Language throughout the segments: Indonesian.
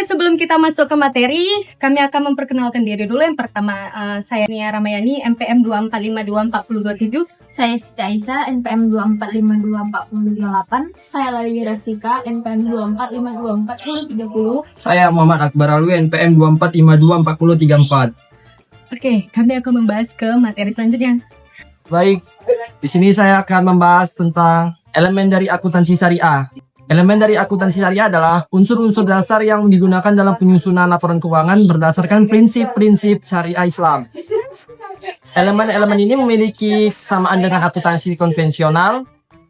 sebelum kita masuk ke materi, kami akan memperkenalkan diri dulu. Yang pertama, saya Nia Ramayani, NPM 24524027. Saya Siti Aisyah, NPM 24524028. Saya Lali Rasika, NPM 24524030. Saya Muhammad Akbar Alwi, NPM 24524034. Oke, kami akan membahas ke materi selanjutnya. Baik, di sini saya akan membahas tentang elemen dari akuntansi syariah. Elemen dari akuntansi syariah adalah unsur-unsur dasar yang digunakan dalam penyusunan laporan keuangan berdasarkan prinsip-prinsip syariah Islam. Elemen-elemen ini memiliki kesamaan dengan akuntansi konvensional,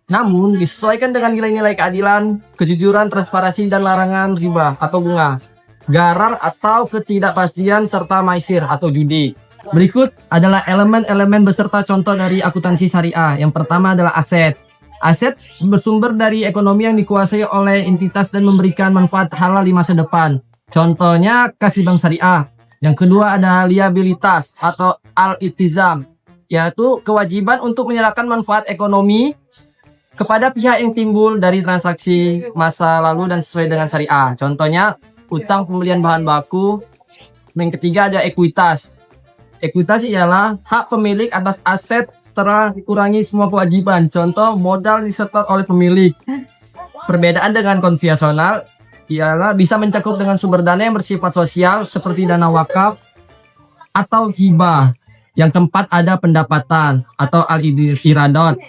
namun disesuaikan dengan nilai-nilai keadilan, kejujuran, transparansi, dan larangan riba atau bunga, garar atau ketidakpastian, serta maisir atau judi. Berikut adalah elemen-elemen beserta contoh dari akuntansi syariah. Yang pertama adalah aset. Aset bersumber dari ekonomi yang dikuasai oleh entitas dan memberikan manfaat halal di masa depan. Contohnya kas di bank syariah. Yang kedua ada liabilitas atau al-iltizam, yaitu kewajiban untuk menyerahkan manfaat ekonomi kepada pihak yang timbul dari transaksi masa lalu dan sesuai dengan syariah. Contohnya utang pembelian bahan baku. Yang ketiga ada ekuitas. Ekuitas ialah hak pemilik atas aset setelah dikurangi semua kewajiban. Contoh, modal disetor oleh pemilik. Perbedaan dengan konvensional ialah bisa mencakup dengan sumber dana yang bersifat sosial seperti dana wakaf atau hibah. Yang keempat ada pendapatan atau al-iradot.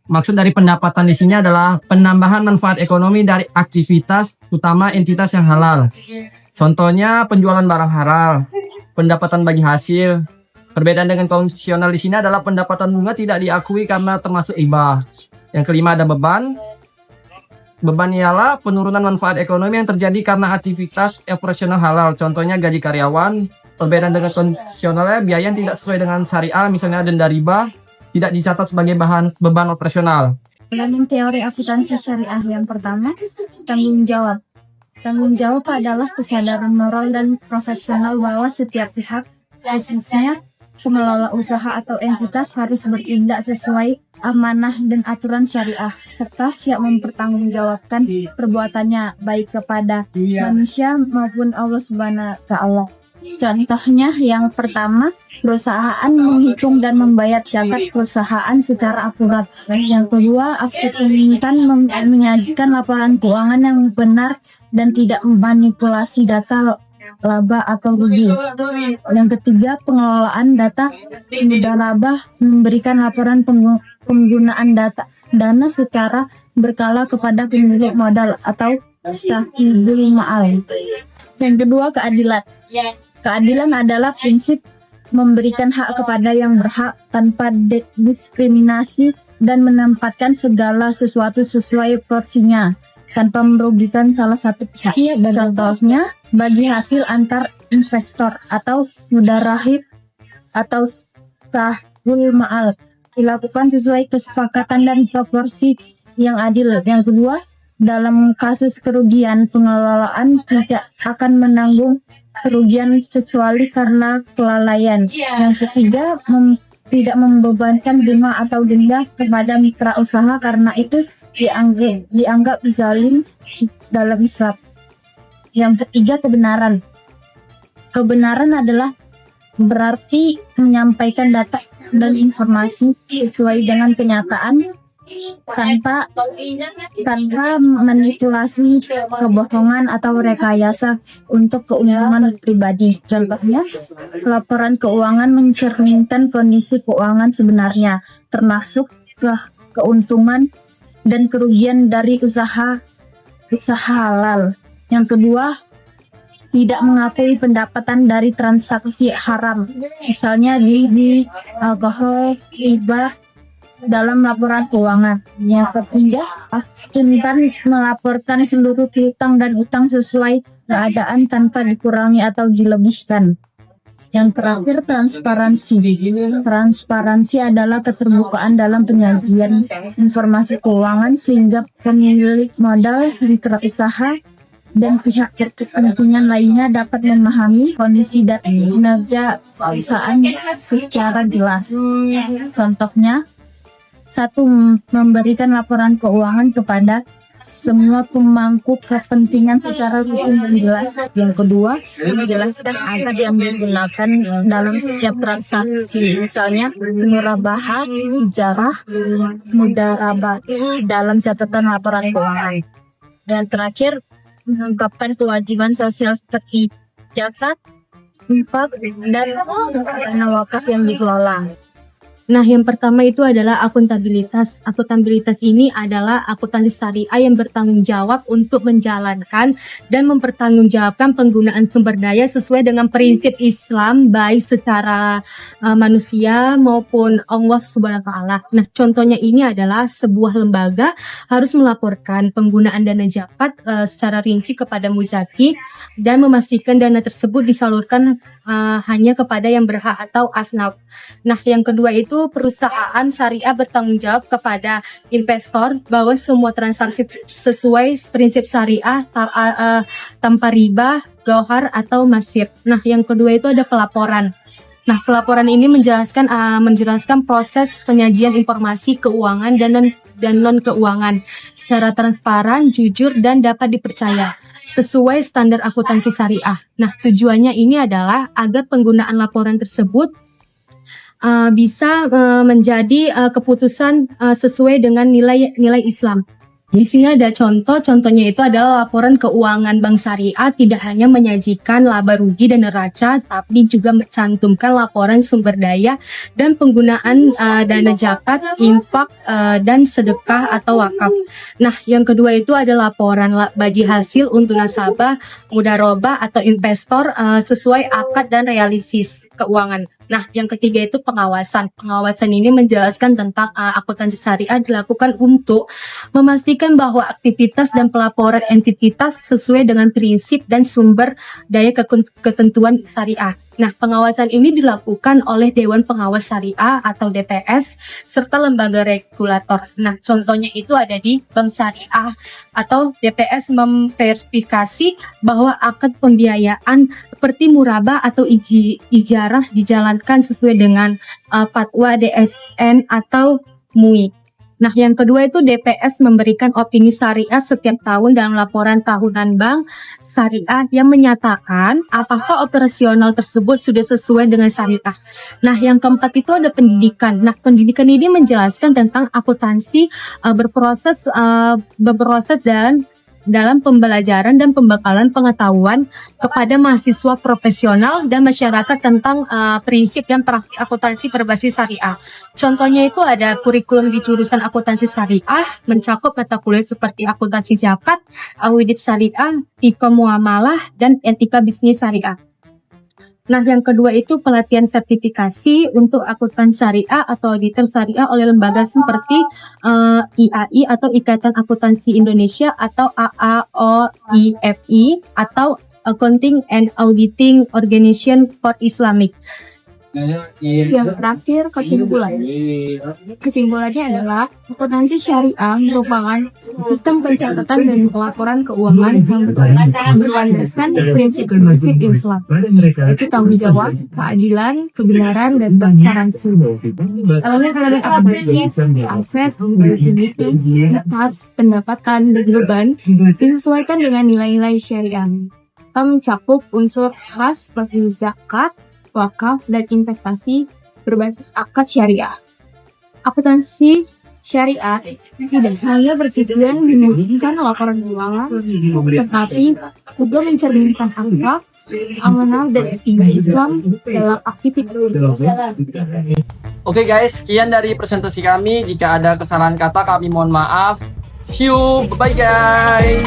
Maksud dari pendapatan di sini adalah penambahan manfaat ekonomi dari aktivitas utama entitas yang halal. Contohnya penjualan barang halal, pendapatan bagi hasil. Perbedaan dengan konvensional di sini adalah pendapatan bunga tidak diakui karena termasuk hibah. Yang kelima ada beban. Beban ialah penurunan manfaat ekonomi yang terjadi karena aktivitas operasional halal. Contohnya gaji karyawan. Perbedaan dengan konvensionalnya biaya yang tidak sesuai dengan syariah, misalnya denda riba, tidak dicatat sebagai beban operasional. Elemen teori akuntansi syariah yang pertama, tanggung jawab. Tanggung jawab adalah kesadaran moral dan profesional bahwa setiap pihak, khususnya pengelola usaha atau entitas, harus bertindak sesuai amanah dan aturan syariah, serta siap mempertanggungjawabkan perbuatannya baik kepada manusia maupun Allah Subhanahu wa Ta'ala. Contohnya yang pertama, perusahaan menghitung dan membayar zakat perusahaan secara akurat. Yang kedua, akuntan menyajikan laporan keuangan yang benar dan tidak memanipulasi data laba atau rugi. Yang ketiga, pengelolaan data laba, memberikan laporan penggunaan dana secara berkala kepada pemilik modal atau sahibul ma'al. Yang kedua, keadilan. Keadilan adalah prinsip memberikan hak kepada yang berhak tanpa diskriminasi dan menempatkan segala sesuatu sesuai porsinya tanpa merugikan salah satu pihak. Contohnya, bagi hasil antar investor atau mudarahib atau sahul ma'al dilakukan sesuai kesepakatan dan proporsi yang adil. Yang kedua, dalam kasus kerugian, pengelolaan tidak akan menanggung kerugian kecuali karena kelalaian. Yang ketiga, tidak membebankan bunga atau denda kepada mitra usaha karena itu dianggap zalim dalam Islam. Yang ketiga, kebenaran. Kebenaran adalah berarti menyampaikan data dan informasi sesuai dengan kenyataan tanpa manipulasi, kebohongan atau rekayasa untuk keuntungan pribadi. Contohnya, laporan keuangan mencerminkan kondisi keuangan sebenarnya, termasuk keuntungan dan kerugian dari usaha halal. Yang kedua, tidak mengakui pendapatan dari transaksi haram, misalnya di alkohol, riba, dalam laporan keuangan. Yang ketiga, akuntan melaporkan seluruh piutang dan utang sesuai keadaan tanpa dikurangi atau dilebihkan. Yang terakhir, transparansi. Transparansi adalah keterbukaan dalam penyajian informasi keuangan sehingga pemilik modal, mitra usaha, dan pihak berkepentingan lainnya dapat memahami kondisi dan kinerja perusahaan secara jelas. Contohnya, 1. Memberikan laporan keuangan kepada semua pemangku kepentingan secara hukum dan jelas. Yang kedua, menjelaskan akad yang digunakan dalam setiap transaksi, misalnya murabahah, ijarah, mudarabah dalam catatan laporan keuangan. Dan terakhir, mengungkapkan kewajiban sosial seperti zakat, infak, dan dana wakaf yang dikelola. Nah, yang pertama itu adalah akuntabilitas. Akuntabilitas ini adalah akuntansi syariah yang bertanggung jawab untuk menjalankan dan mempertanggungjawabkan penggunaan sumber daya sesuai dengan prinsip Islam, baik secara manusia maupun Allah Subhanahu wa Ta'ala. Nah, contohnya ini adalah sebuah lembaga harus melaporkan penggunaan dana zakat secara rinci kepada muzaki dan memastikan dana tersebut disalurkan hanya kepada yang berhak atau asnaf. Nah, yang kedua itu perusahaan syariah bertanggung jawab kepada investor bahwa semua transaksi sesuai prinsip syariah tanpa riba, gauhar atau masir. Nah, yang kedua itu ada pelaporan. Nah, pelaporan ini menjelaskan proses penyajian informasi keuangan dan non keuangan secara transparan, jujur dan dapat dipercaya sesuai standar akuntansi syariah. Nah, tujuannya ini adalah agar penggunaan laporan tersebut bisa menjadi keputusan sesuai dengan nilai Islam. Di sini ada contohnya itu adalah laporan keuangan bank syariah tidak hanya menyajikan laba rugi dan neraca, tapi juga mencantumkan laporan sumber daya dan penggunaan dana zakat, infak, dan sedekah atau wakaf. Nah, yang kedua itu ada laporan bagi hasil untuk nasabah, mudharabah atau investor sesuai akad dan realisis keuangan. Nah, yang ketiga itu pengawasan. Pengawasan ini menjelaskan tentang akuntansi syariah dilakukan untuk memastikan bahwa aktivitas dan pelaporan entitas sesuai dengan prinsip dan sumber daya ketentuan syariah. Nah, pengawasan ini dilakukan oleh Dewan Pengawas Syariah atau DPS serta lembaga regulator. Nah, contohnya itu ada di Bank Syariah atau DPS memverifikasi bahwa akad pembiayaan seperti murabah atau ijarah dijalankan sesuai dengan fatwa DSN atau MUI. Nah, yang kedua itu DPS memberikan opini syariah setiap tahun dalam laporan tahunan bank syariah yang menyatakan apakah operasional tersebut sudah sesuai dengan syariah. Nah, yang keempat itu ada pendidikan. Nah, pendidikan ini menjelaskan tentang akuntansi berproses dan dalam pembelajaran dan pembekalan pengetahuan kepada mahasiswa profesional dan masyarakat tentang prinsip dan praktik akuntansi berbasis syariah. Contohnya itu ada kurikulum di jurusan akuntansi syariah mencakup mata kuliah seperti akuntansi zakat, audit syariah, etika muamalah, dan etika bisnis syariah. Nah, yang kedua itu pelatihan sertifikasi untuk akuntan syariah atau auditor syariah oleh lembaga seperti IAI atau Ikatan Akuntansi Indonesia atau AAOIFI atau Accounting and Auditing Organization for Islamic. Yang terakhir, kesimpulannya adalah akuntansi syariah merupakan sistem pencatatan dan pelaporan keuangan yang berlandaskan prinsip-prinsip Islam, yaitu tanggung jawab, keadilan, kebenaran, dan transparansi. Elemen-elemen akuntansi, aset, liability, atas, pendapatan, dan beban disesuaikan dengan nilai-nilai syariah. Kita mencakup unsur khas seperti zakat, wakaf, dan investasi berbasis akad syariah. Akuntansi syariah tidak hanya bertujuan memungkinkan laporan keuangan, tetapi juga mencerminkan akhlak, amanah, dan etika Islam dalam aktivitas. Oke guys, sekian dari presentasi kami. Jika ada kesalahan kata kami mohon maaf. See you, bye guys.